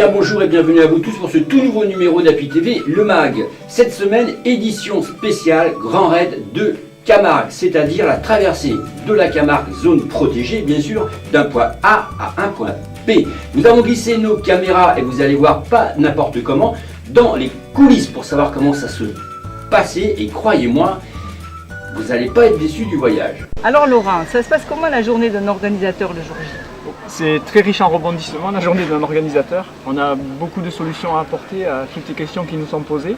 bien bonjour et bienvenue à vous tous pour ce tout nouveau numéro d'Appui TV, le MAG. Cette semaine, édition spéciale Grand Raid de Camargue, c'est-à-dire la traversée de la Camargue, zone protégée bien sûr, d'un point A à un point B. Nous avons glissé nos caméras et vous allez voir pas n'importe comment, dans les coulisses pour savoir comment ça se passait et croyez-moi, vous n'allez pas être déçus du voyage. Alors Laurent, ça se passe comment la journée d'un organisateur le jour J? C'est très riche en rebondissements la journée d'un organisateur. On a beaucoup de solutions à apporter à toutes les questions qui nous sont posées.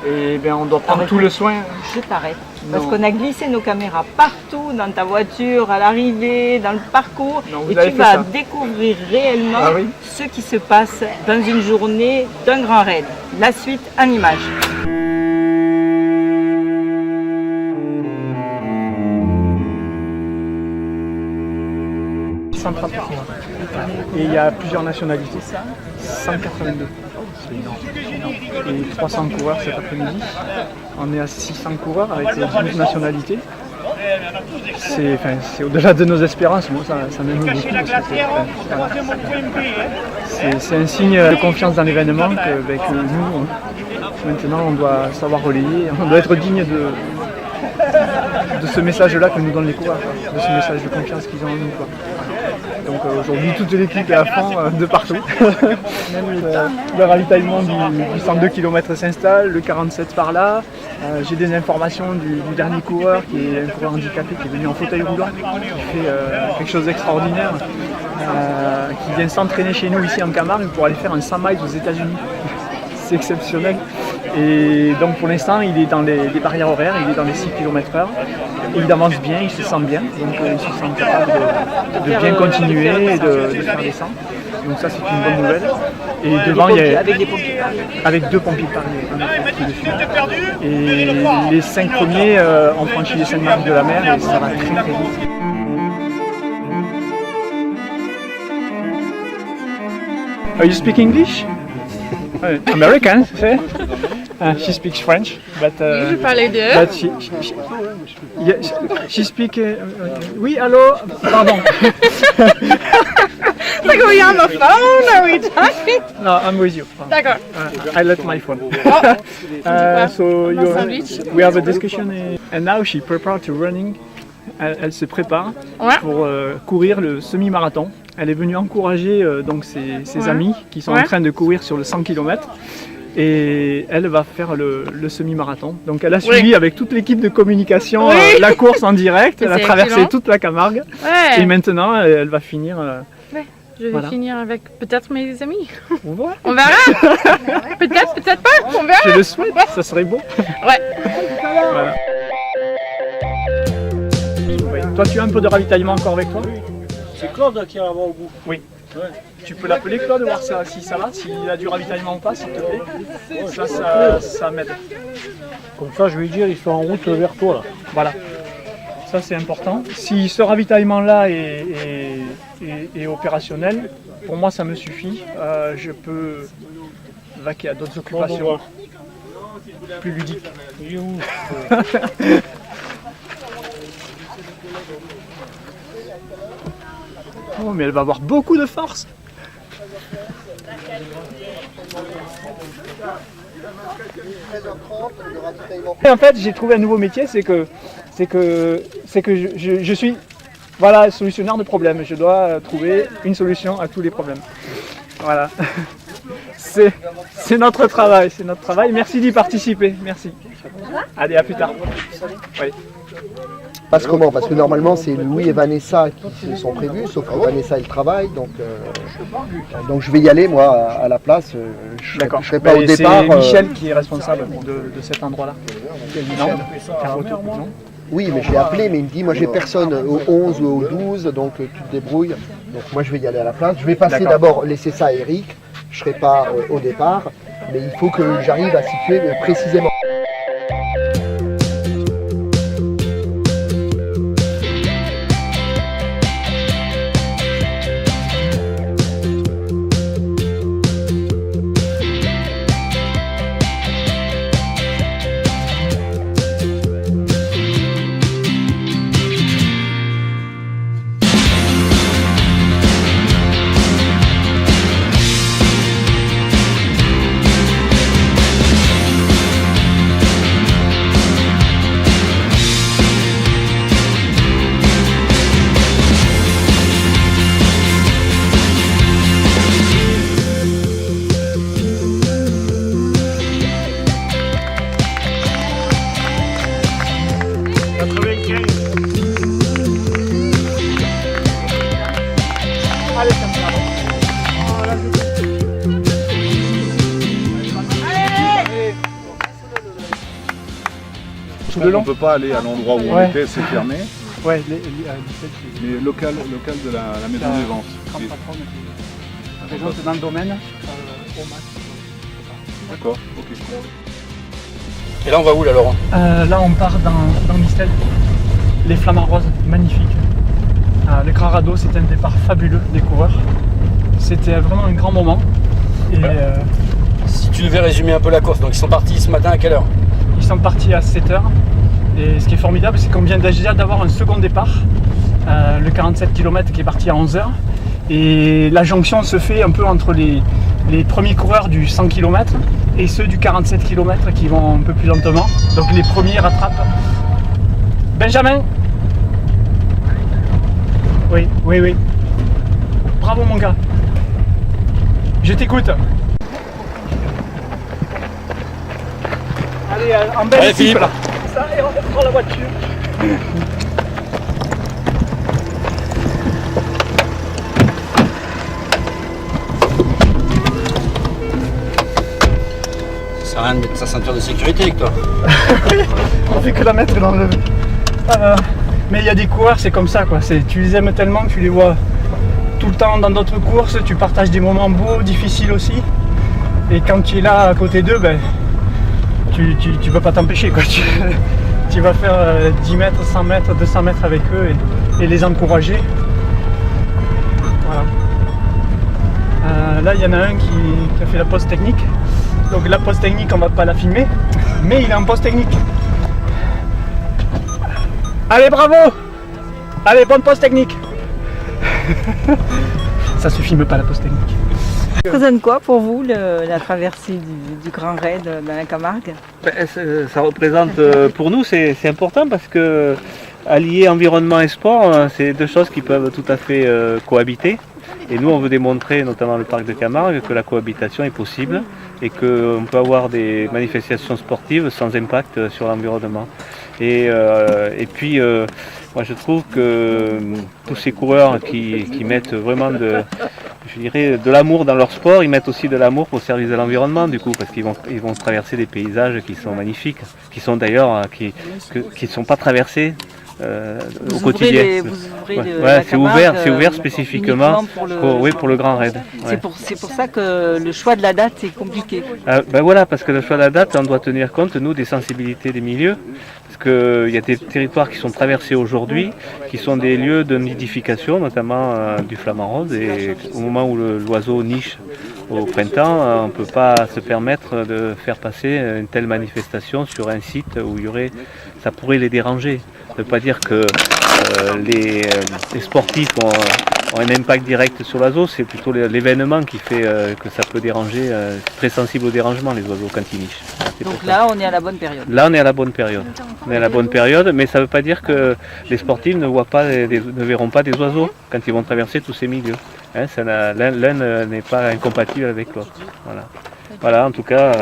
Et bien, on doit prendre tout le soin. Je t'arrête. Parce qu'on a glissé nos caméras partout, dans ta voiture, à l'arrivée, dans le parcours. Non, et tu vas découvrir réellement ce qui se passe dans une journée d'un grand raid. La suite en images. Et il y a plusieurs nationalités, 182. Et 300 coureurs cet après-midi. On est à 600 coureurs avec 12 nationalités. C'est au-delà de nos espérances, moi, ça m'aime beaucoup. C'est un signe de confiance dans l'événement que nous, maintenant, on doit savoir relayer. On doit être digne de ce message-là que nous donnent les coureurs, de ce message de confiance qu'ils ont en nous. Donc aujourd'hui, toute l'équipe est à fond de partout. Le ravitaillement du 102 km s'installe, le 47 par là. J'ai des informations du dernier coureur qui est un coureur handicapé qui est venu en fauteuil roulant, qui fait quelque chose d'extraordinaire, qui vient s'entraîner chez nous ici en Camargue pour aller faire un 100 miles aux États-Unis. C'est exceptionnel. Et donc pour l'instant, il est dans les barrières horaires, il est dans les 6 km/h. Il avance bien, il se sent bien, donc il se sent capable de bien continuer et de faire des 100. Donc ça c'est une bonne nouvelle. Et devant il y a avec deux pompiers par et les 5 premiers ont franchi les 5 marques de la mer et ça va très très vite. Are you speak English? American, c'est? She speaks French, but je parlais de. She speak. Oui, allô, pardon. Like, are we on the phone? Are we talking? No, I'm with you. D'accord. I left my phone. So we have a discussion, and now she prepared to running. Elle se prépare pour courir le semi-marathon. Elle est venue encourager donc ses amis qui sont en train de courir sur le 100 km. Et elle va faire le semi-marathon. Donc elle a suivi avec toute l'équipe de communication la course en direct. Elle a traversé toute la Camargue. Et maintenant, elle va finir... Je vais finir avec peut-être mes amis. On verra. On verra. Peut-être, peut-être pas. On verra. Je le souhaite, ça serait beau. Ouais. Voilà. Toi, tu as un peu de ravitaillement encore avec toi? C'est Claude qui est là-bas au bout. Oui. Ouais. Tu peux l'appeler Claude, voir si ça va, s'il a du ravitaillement ou pas, s'il te plaît. Ça m'aide. Comme ça, je vais dire, ils sont en route vers toi là. Voilà. Ça, c'est important. Si ce ravitaillement-là est opérationnel, pour moi, ça me suffit. Je peux vaquer à d'autres occupations plus ludiques. Oh, mais elle va avoir beaucoup de force. Et en fait, j'ai trouvé un nouveau métier, c'est que je suis solutionnaire de problèmes. Je dois trouver une solution à tous les problèmes. Voilà. C'est notre travail, Merci d'y participer, merci. Allez, à plus tard. Oui. Passe comment? Parce que normalement c'est Louis et Vanessa qui sont prévus, sauf que Vanessa elle travaille, donc je vais y aller moi à la place. Je ne serai pas au départ. C'est Michel qui est responsable de cet endroit-là. Non. Oui, mais je l'ai appelé, mais il me dit moi j'ai personne au 11 ou au 12, donc tu te débrouilles. Donc moi je vais y aller à la place. Je vais passer d'abord, laisser ça à Eric, je ne serai pas au départ, mais il faut que j'arrive à situer précisément. tout le long. On peut pas aller à l'endroit où on Ouais. était, c'est fermé. Ouais, à 17, Mais local de la maison des ventes. La maison c'est dans le domaine, au max. D'accord, ok. Et là, on va où là, Laurent? Là on part dans Mistel, les Flamands Roses, magnifiques. Le Grand Radeau, c'était un départ fabuleux des coureurs. C'était vraiment un grand moment. Et Si tu devais résumer un peu la course, donc ils sont partis ce matin à quelle heure? ils sont partis à 7h. Et ce qui est formidable, c'est qu'on vient déjà d'avoir un second départ, le 47 km qui est parti à 11h. Et la jonction se fait un peu entre les premiers coureurs du 100 km et ceux du 47 km qui vont un peu plus lentement. Donc les premiers rattrapent. Benjamin! Oui, oui, oui. Bravo mon gars. Je t'écoute. Allez, en belle Allez, équipe Philippe. là. Ça, et on prend la voiture. Ça sert à rien de mettre sa ceinture de sécurité avec toi. On fait que la mettre dans le... mais il y a des coureurs, c'est comme ça quoi. Tu les aimes tellement que tu les vois tout le temps dans d'autres courses. Tu partages des moments beaux, difficiles aussi. Et quand tu es là à côté d'eux, ben, tu peux pas t'empêcher quoi. Tu vas faire 10 mètres, 100 mètres, 200 mètres avec eux et les encourager. Voilà. Là il y en a un qui a fait la pause technique. Donc la pause technique on va pas la filmer, mais il est en pause technique. Allez bravo! Allez bonne pause technique. Ça se filme pas la pause technique. Ça représente quoi pour vous la traversée du Grand Raid dans la Camargue? Ça représente, pour nous, c'est important parce que allier environnement et sport, c'est deux choses qui peuvent tout à fait cohabiter. Et nous, on veut démontrer, notamment le parc de Camargue, que la cohabitation est possible et qu'on peut avoir des manifestations sportives sans impact sur l'environnement. Et puis, moi je trouve que tous ces coureurs qui mettent vraiment de l'amour dans leur sport, ils mettent aussi de l'amour pour le service de l'environnement du coup, parce qu'ils vont traverser des paysages qui sont magnifiques, qui sont d'ailleurs, qui ne sont pas traversés au quotidien. C'est ouvert spécifiquement pour le Grand Raid. Ouais. C'est pour ça que le choix de la date est compliqué. Ben voilà, parce que le choix de la date, on doit tenir compte, nous, des sensibilités des milieux. Parce qu'il y a des territoires qui sont traversés aujourd'hui, qui sont des lieux de nidification, notamment du flamand rose. Et au moment où l'oiseau niche au printemps, on ne peut pas se permettre de faire passer une telle manifestation sur un site où ça pourrait les déranger. Ça ne veut pas dire que les sportifs ont un impact direct sur l'oiseau, c'est plutôt l'événement qui fait que ça peut déranger, très sensible au dérangement les oiseaux quand ils nichent. Donc là on est à la bonne période. Là on est à la bonne période. On est à la bonne période, mais ça ne veut pas dire que les sportifs ne verront pas des oiseaux quand ils vont traverser tous ces milieux. Hein, l'un n'est pas incompatible avec l'autre. Voilà, en tout cas,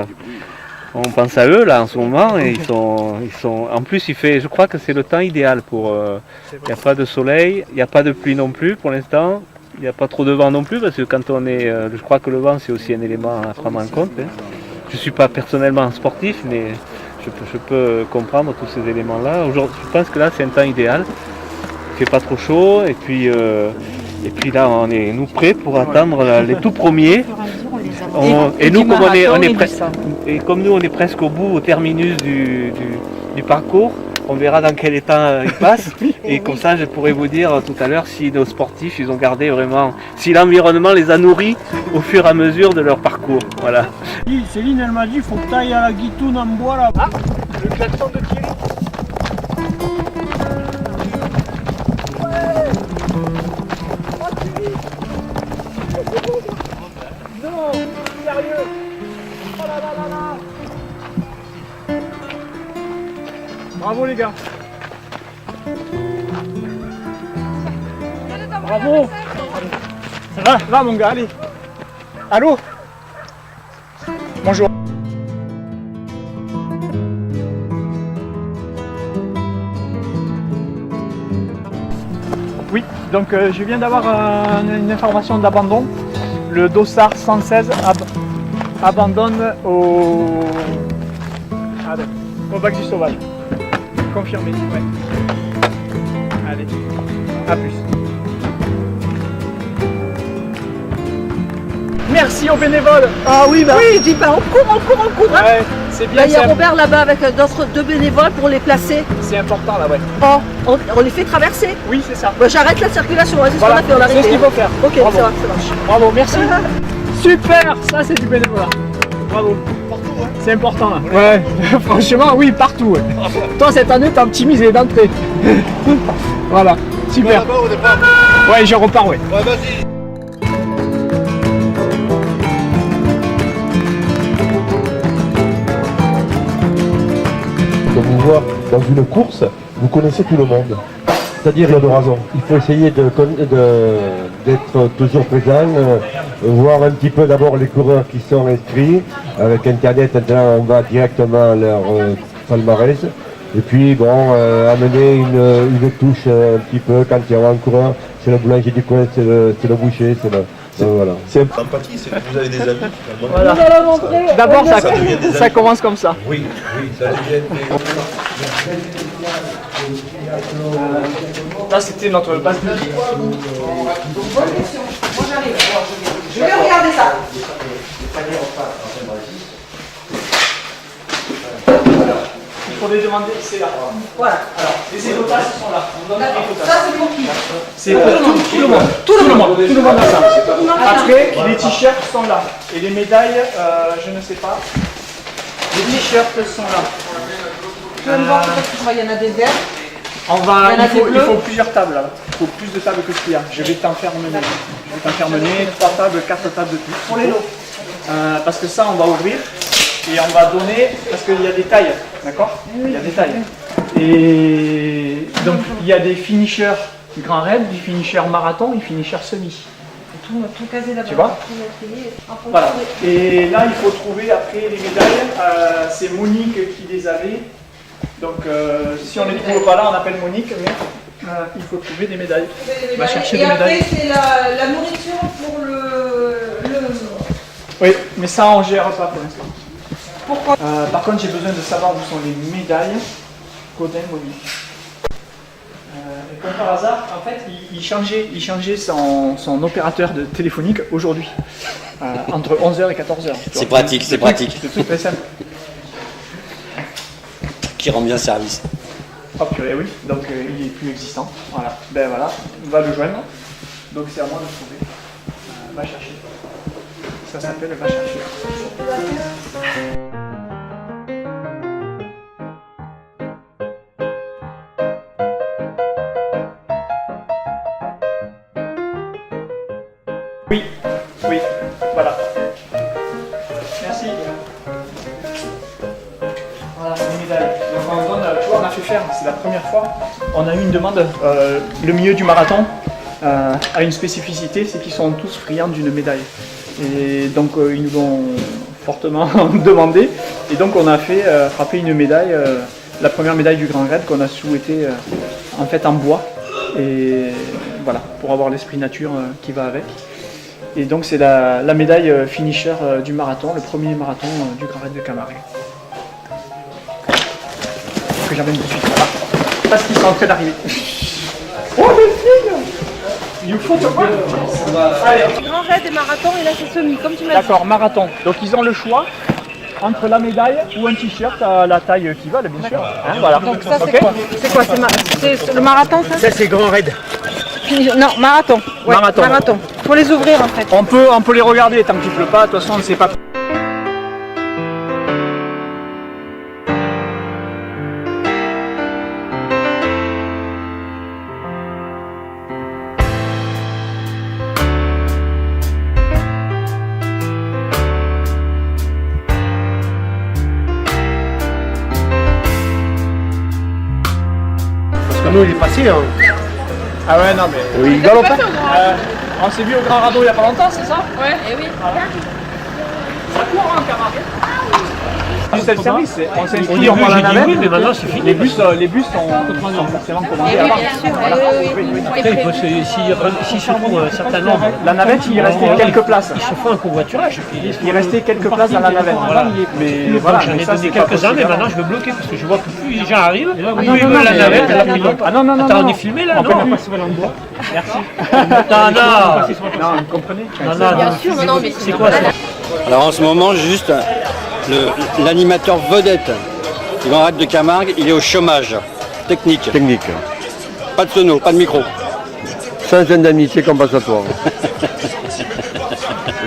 on pense à eux là en ce moment et ils sont. En plus, je crois que c'est le temps idéal pour. Il n'y a pas de soleil, il n'y a pas de pluie non plus pour l'instant. Il n'y a pas trop de vent non plus parce que quand on est. Je crois que le vent c'est aussi un élément à prendre en compte. Hein. Je ne suis pas personnellement sportif, mais je peux comprendre tous ces éléments-là. Aujourd'hui, je pense que là c'est un temps idéal. Il ne fait pas trop chaud et puis là on est nous prêts pour attendre les tout premiers. Et nous comme on est presque au bout, au terminus du parcours, on verra dans quel état ils passent. Et comme ça je pourrais vous dire tout à l'heure si nos sportifs ils ont gardé vraiment, si l'environnement les a nourris au fur et à mesure de leur parcours. Voilà. Céline elle m'a dit faut que tu ailles à la guitoune en bois là. Ah, le klaxon de Thierry. Non, sérieux. Oh là là là là. Bravo les gars. Bravo. Ça va mon gars, allez. Allô. Bonjour. Oui, donc je viens d'avoir une information d'abandon. Le dossard 116 abandonne au bac du sauvage. confirmé, ouais. Allez, à plus. Merci aux bénévoles. Ah oui, bah oui, dis pas, on court. Hein. Ouais, c'est bien. Là, il y a Robert là-bas avec d'autres 2 bénévoles pour les placer. C'est important là, ouais. Oh, on les fait traverser. Oui, c'est ça. Bah, j'arrête la circulation, c'est Voilà, ce qu'on a fait, on a c'est ce qu'il faut faire. Ok, Bravo. ça marche. Bravo, merci. Super, ça c'est du bénévolat. Bravo. Partout, hein. C'est important là. Ouais, franchement, oui, partout. Ouais. Toi, cette année, t'as optimisé d'entrée. Voilà, super. Ouais, je repars, ouais. Ouais, vas-y. Quand vous voyez dans une course, vous connaissez tout le monde. C'est-à-dire, il y a de raison. Il faut essayer d'être toujours présent, voir un petit peu d'abord les coureurs qui sont inscrits. Avec Internet, maintenant, on va directement à leur palmarès. Et puis, bon, amener une touche un petit peu quand il y a un coureur. C'est le boulanger du coin, c'est le boucher, c'est le... Voilà. L'empathie, c'est que vous avez des amis. Voilà. D'abord, ça commence comme ça. Oui, ça devient Là, c'était notre base de vie. Bonne question. Moi, j'arrive. Je vais regarder ça. Il faut les demander, c'est là. Voilà. Alors, les écotages sont là. On donne les écotages. Ça, c'est pour qui? C'est pour tout le monde. Tout le monde a ça. Après, les t-shirts sont là. Et les médailles, je ne sais pas. Les t-shirts sont là. Tu vas me voir peut-être que je vois, il y en a des verts. Il faut plusieurs tables là. Il faut plus de tables que ce qu'il y a. Je vais t'en faire mener. 3 tables, 4 tables de plus. Pour les lots. Parce que ça, on va ouvrir. Et on va donner, parce qu'il y a des tailles, d'accord? Il y a des tailles. Et donc il y a des finishers grand raid, des finishers marathon, des finishers semi. Tout casé là-bas. Tu vois? Voilà. Et là, il faut trouver après les médailles. C'est Monique qui les avait. Donc si on ne les trouve pas là, on appelle Monique, mais il faut trouver des médailles. On va chercher des médailles. Et après, c'est la nourriture pour le... Oui, mais ça, on ne gère pas pour l'instant. Pourquoi? Par contre, j'ai besoin de savoir où sont les médailles. Codin Monique. Et comme par hasard, en fait, il changeait son opérateur de téléphonique aujourd'hui, entre 11h et 14h. C'est pratique, c'est pratique. C'est très simple. Qui rend bien service. Oh purée, oui, donc il est plus existant. Voilà, ben voilà, on va le joindre. Donc c'est à moi de trouver. Va chercher. Ça s'appelle va chercher. Oui, voilà. Merci. Voilà, les médailles. Donc on donne, tu vois, on a fait faire, c'est la première fois, on a eu une demande, le milieu du marathon a une spécificité, c'est qu'ils sont tous friands d'une médaille. Et donc ils nous l'ont fortement demandé, et donc on a fait frapper une médaille, la première médaille du Grand Raid qu'on a souhaité en fait en bois, et voilà, pour avoir l'esprit nature qui va avec. Et donc c'est la médaille finisher du marathon, le premier marathon du Grand Raid de Camaret. Que j'amène tout de suite là, parce qu'ils sont en train d'arriver. Oh les filles! You faut te voir. Allez. Grand raid et marathon et là c'est semi, comme tu m'as dit. D'accord, marathon. Donc ils ont le choix entre la médaille ou un t-shirt à la taille qu'ils veulent, bien sûr. Hein, voilà. Donc ça c'est Okay. quoi? C'est quoi? C'est le marathon ça? Ça, c'est Grand Raid. Non, marathon. Ouais, Marathon. Faut les ouvrir en fait. On peut les regarder tant qu'il pleut pas, de toute façon on ne sait pas. Parce que nous, il est passé. Hein. Ah ouais, non mais. Oui, il galope. On s'est vu au Grand Radeau il y a pas longtemps, c'est ça? Ouais, et oui. Ça court hein, Camaret. du self-service. On s'inscrit, Au début, on prend la j'ai dit navette. oui, mais maintenant, c'est fini. Les bus sont forcément commandés avant. Il faut s'il se trouve un certain nombre. La navette, il restait quelques places. Il se fait un covoiturage. Il restait quelques places dans la navette. Voilà. Mais voilà, J'en ai ça, donné c'est pas quelques-uns, mais possible. maintenant je veux bloquer parce que je vois que plus les gens arrivent, plus non, ils non, veulent la mais- navette. Ah non, non, non, Attends, non. on est filmé là, On non? peut pas passer dans le bois. Merci. Non, vous comprenez? Bien sûr, non, mais c'est quoi ça? Alors en ce moment, juste, l'animateur vedette du Grand Raid de Camargue, il est au chômage technique. Technique. Pas de sono, pas de micro. Sans indemnité compensatoire.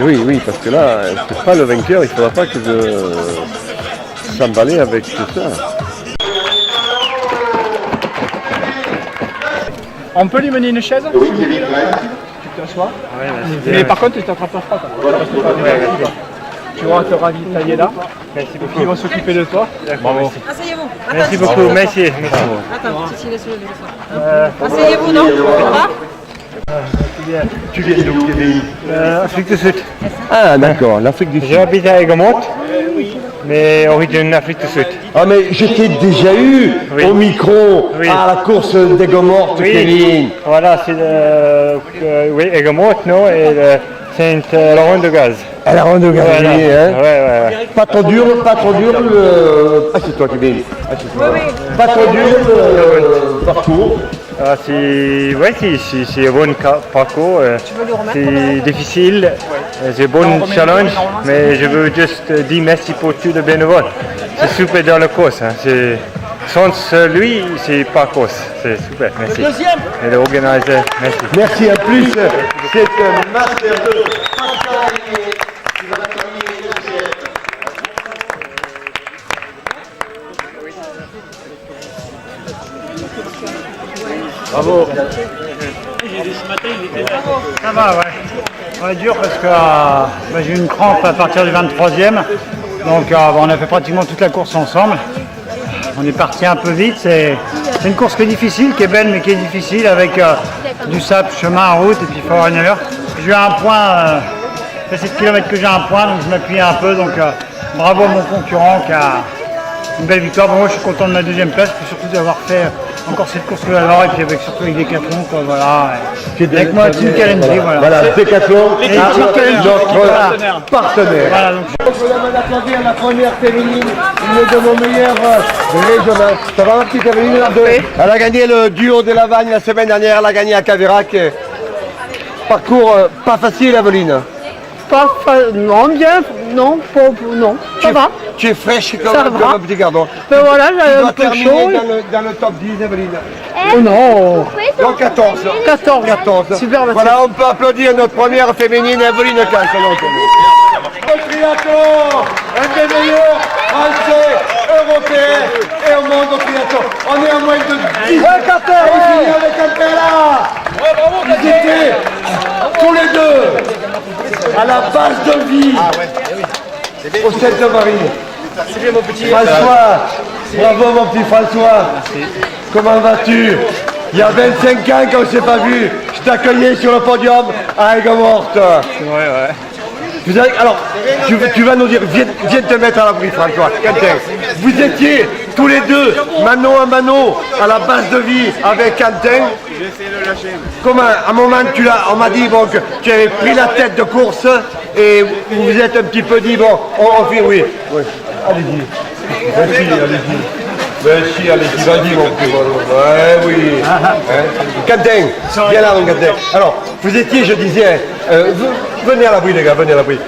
Oui, oui, parce que là, c'est pas le vainqueur, il ne faudra pas que je s'emballer avec tout ça. On peut lui mener une chaise? Tu t'assois. Mais par contre, tu t'attrapes pas froid. Tu vas te ravitailler là. Merci beaucoup. Ils vont s'occuper de toi. Bravo. Asseyez-vous. Merci beaucoup, merci. Attends, Cécile, laisse-le. Asseyez-vous, non? Ça va? Tu viens d'où, Kevin? Afrique du Sud. Ah, d'accord, l'Afrique du Sud. J'habite à Aigues-Mortes, mais origine d'Afrique du Sud. Ah, mais je t'ai déjà eu Oui. au micro Oui. à la course d'Aigues-Mortes, Kevin. Voilà, c'est oui, Aigues-Mortes, non, et le Saint-Laurent-de-Gaz. À la ronde de Galilee, hein? Ouais. Pas trop dur le... Ah, c'est toi, Kevin. Ah, c'est toi. Pas trop dur le parcours. Ah, c'est un bon parcours, c'est difficile, c'est un bon challenge, mais je veux juste dire merci pour tout le bénévole. C'est super dans la course, hein. Sans lui, c'est pas course, c'est super, merci. Et l'organisateur, merci. Merci, en plus, c'est un Master 2. Bravo. Ça va, ouais. Dur parce que j'ai eu une crampe à partir du 23e, donc on a fait pratiquement toute la course ensemble. On est parti un peu vite, c'est une course qui est difficile, qui est belle mais qui est difficile avec du sable, chemin, en route et puis il faut avoir une heure. J'ai eu un point, ça fait 7 km que j'ai un point, donc je m'appuie un peu, donc bravo à mon concurrent qui a une belle victoire. Bon, moi je suis content de ma deuxième place, puis surtout d'avoir fait encore cette course là alors et puis surtout avec Decathlon, quoi, voilà. Avec moi, Team Calendly, voilà. Voilà, Decathlon, Les Team Calendly, notre partenaire. Voilà, donc, On va applaudir la première féminine, une de nos meilleures régionales. Ça va, ma petite Evelyne? Elle a gagné le duo de Lavagne la semaine dernière, elle a gagné à Caverac. Parcours pas facile, Evelyne. Non, bien, non, non, ça va. Tu es fraîche Ça comme va. un petit gardon. Ben voilà, Tu j'avais un dois peu terminer chaud. dans le top 10, Evelyne. Oh non, Non, 14. 14. 14. Super, merci. Voilà, on peut applaudir notre première féminine, Evelyne Cancelon. Le triathlon, un des meilleurs français, européens et au monde au triathlon. On est à moins de 10. Ouais, on finit avec un là. Ils étaient tous les deux à la base de vie au Sainte-Marie. C'est bien mon petit. François, bravo mon petit François. Comment vas-tu? Il y a 25 ans qu'on ne s'est pas vu, je t'accueillais sur le podium à Aigues-Mortes. ouais. Alors, tu vas nous dire, viens te mettre à l'abri François, Quentin. Vous étiez tous les deux, mano à mano, à la base de vie avec Quentin. J'ai essayé de lâcher. Comment, à un moment, on m'a dit bon, que tu avais pris la tête de course et vous vous êtes un petit peu dit, bon, on fait, oui. Allez-y. Vas-y, allez-y, vas-y mon petit Valo. Ouais, oui. Quentin, viens là mon Quentin. Alors, vous étiez, je disais, venez à l'abri les gars, venez à l'abri.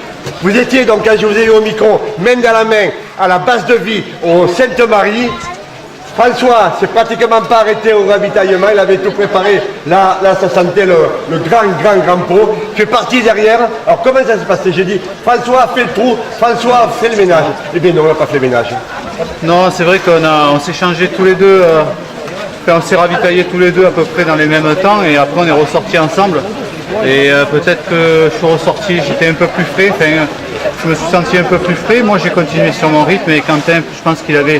Vous étiez donc, quand je vous ai eu au micro, main dans la main, à la base de vie, au Sainte-Marie. François s'est pratiquement pas arrêté au ravitaillement, il avait tout préparé. Là ça sentait le grand pot. Tu es parti derrière. Alors comment ça s'est passé? J'ai dit, François fait le trou, François fait le ménage. Eh bien non, on n'a pas fait le ménage. Non, c'est vrai qu'on s'est changé tous les deux, on s'est ravitaillés tous les deux à peu près dans les mêmes temps et après on est ressortis ensemble. Et peut-être que je suis ressorti, j'étais un peu plus frais, je me suis senti un peu plus frais. Moi j'ai continué sur mon rythme et Quentin, je pense qu'il avait,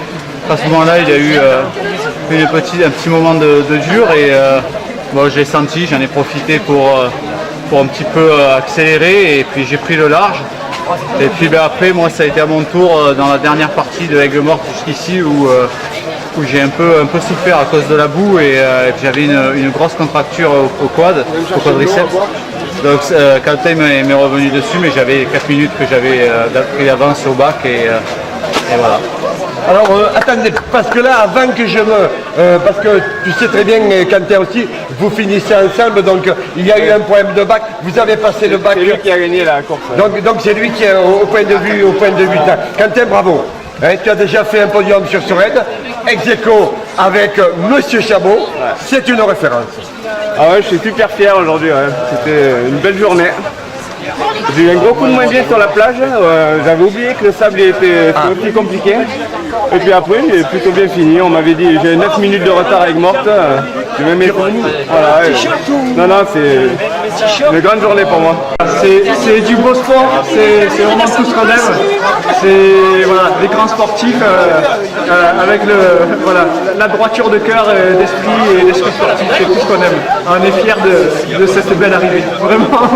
à ce moment-là, il a eu un petit moment de dur et bon, j'ai senti, j'en ai profité pour un petit peu accélérer et puis j'ai pris le large. Et puis après, moi, ça a été à mon tour dans la dernière partie de Aigues-Mortes jusqu'ici où j'ai un peu souffert à cause de la boue et j'avais une grosse contracture au quadriceps. Donc Quentin m'est revenu dessus, mais j'avais 4 minutes que j'avais pris d'avance au bac et voilà. Alors attendez, parce que là, avant que je me... parce que tu sais très bien, Quentin aussi, vous finissez ensemble, donc il y a eu un problème de bac, vous avez passé le bac. C'est lui qui a gagné la course. Donc c'est lui qui est au point de vue. Quentin, bravo. Hein, tu as déjà fait un podium sur Sorède, ex-aequo avec Monsieur Chabot, c'est une référence. Ah ouais, je suis super fier aujourd'hui, ouais. C'était une belle journée. J'ai eu un gros coup de moins bien sur la plage, j'avais oublié que le sable était aussi compliqué. Et puis après, j'ai plutôt bien fini, on m'avait dit, j'ai 9 minutes de retard avec Morte, j'ai même été... Voilà, non, c'est une grande journée pour moi. C'est du beau sport, c'est vraiment tout ce qu'on aime. C'est voilà, des grands sportifs avec la droiture de cœur, d'esprit et l'esprit sportif, c'est tout ce qu'on aime. On est fiers de cette belle arrivée, vraiment.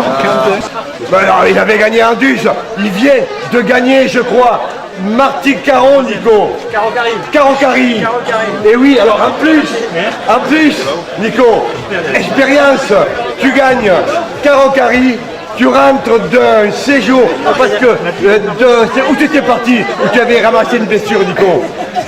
Ben alors, il avait gagné un dus, il vient de gagner, je crois, Martine Caron, Nico. Caron-Cari. Et oui, alors en plus, Nico, expérience, tu gagnes Caron-Cari, tu rentres d'un séjour, parce que où tu étais parti, où tu avais ramassé une blessure, Nico.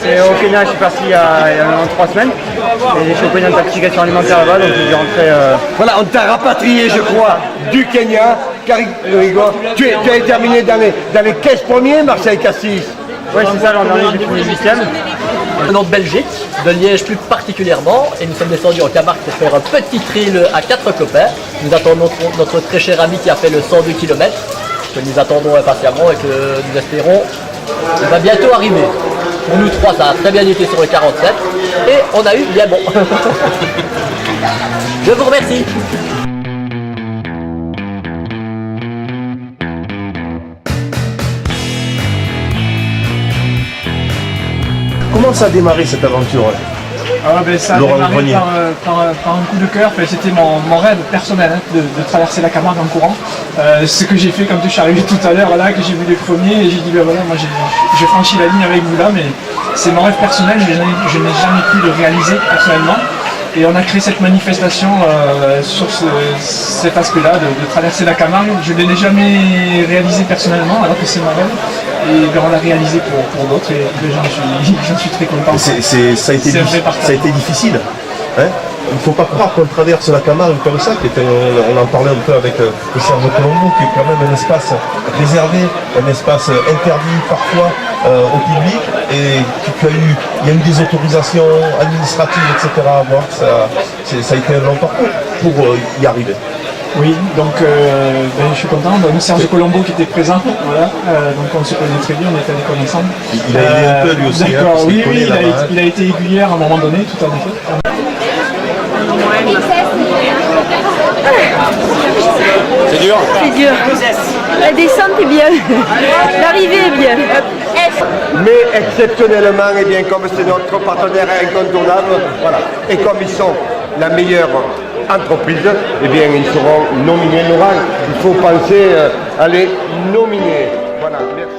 Et au Kenya, je suis parti il y a 3 semaines et j'ai chopé une intoxication alimentaire là-bas, donc je vais rentrer. Voilà, on t'a rapatrié, je crois, du Kenya. Tu as terminé dans les 15 premiers, Marseille-Cassis. Oui, c'est ça, l'an dernier, j'ai fini 8e. Venant de Belgique, de Liège plus particulièrement, et nous sommes descendus en Camargue pour faire un petit trail à 4 copains. Nous attendons notre très cher ami qui a fait le 102 km, que nous attendons impatiemment et que nous espérons il va bientôt arriver. Pour nous 3, ça a très bien été sur le 47 et on a eu bien bon. Je vous remercie. Comment ça a démarré cette aventure? Ça a démarré par un coup de cœur, c'était mon rêve personnel de traverser la Camargue en courant. Ce que j'ai fait quand je suis arrivé tout à l'heure, là, que j'ai vu les premiers, et j'ai dit, ben voilà, moi j'ai franchi la ligne avec vous là, mais c'est mon rêve personnel, je n'ai jamais pu le réaliser personnellement. Et on a créé cette manifestation sur cet aspect-là, de traverser la Camargue. Je ne l'ai jamais réalisé personnellement, alors que c'est mon rêve. Et on l'a réalisé pour d'autres et j'en suis très content. Ça a été difficile. Hein, il ne faut pas croire qu'on traverse la Camargue comme ça, on en parlait un peu avec le Serge Colombo, qui est quand même un espace réservé, un espace interdit parfois au public, et il y a eu des autorisations administratives, etc. à avoir. Ça a été un long parcours pour y arriver. Oui, donc je suis content. Donc, Serge Colombo qui était présent, voilà. Donc on se connaît très bien, on était à l'école ensemble. Il a aidé un peu lui aussi. D'accord, oui, il a été aiguillère à un moment donné, tout à fait. C'est dur? C'est dur. La descente est bien. L'arrivée est bien. Mais exceptionnellement, et bien comme c'est notre partenaire incontournable, voilà, et comme ils sont la meilleure entreprise, eh bien ils seront nominés. Laurent, il faut penser à les nominer. Voilà, merci.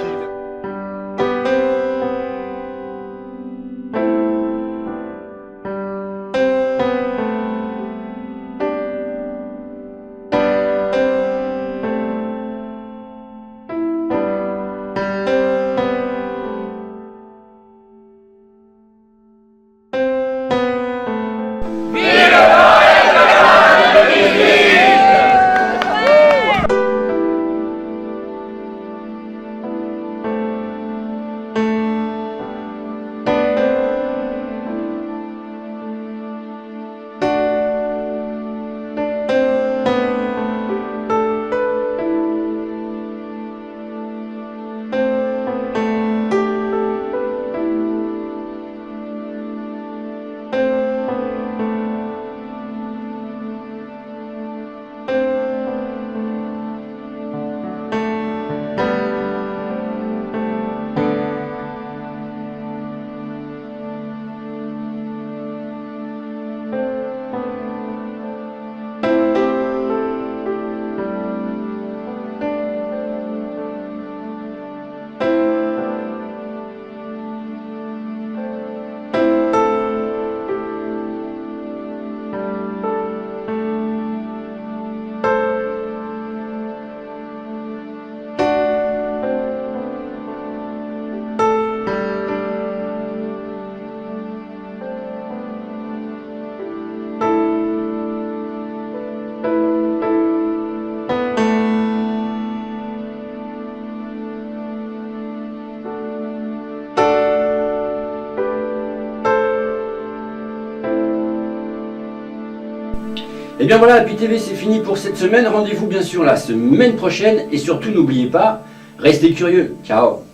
Et bien voilà, Happy TV, c'est fini pour cette semaine. Rendez-vous bien sûr la semaine prochaine. Et surtout, n'oubliez pas, restez curieux. Ciao.